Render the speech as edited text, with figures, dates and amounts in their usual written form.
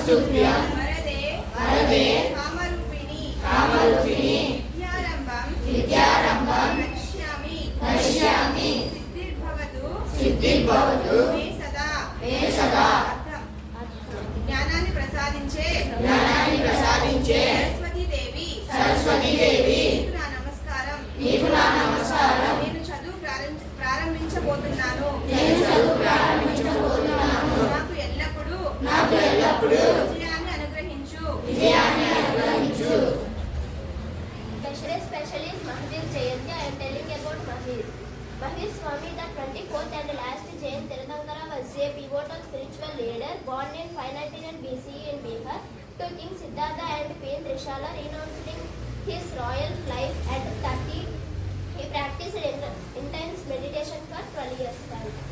नमस्तुभ्यं वरदे वरदे कामरूपिणी विद्यारम्भं करिष्यामि सिद्धिर्भवतु मे सदा ज्ञानाన్ని ప్రసాదించే సరస్వతీ దేవి నీకు నా నమస్కారం నేను చదువు ప్రారంభించబోతున్నాను నాకు ఎల్లప్పుడూ విజయాన్ని అనుగ్రహించు Especially Mahir Jayanti, I am telling about Mahir. Mahir Swami, the 24th and last Jain Tirthankara, was a pivotal spiritual leader born in 599 BCE in Bihar to King Siddhartha and Queen Trishala. Renouncing his royal life at 30, he practiced intense meditation for 12 years.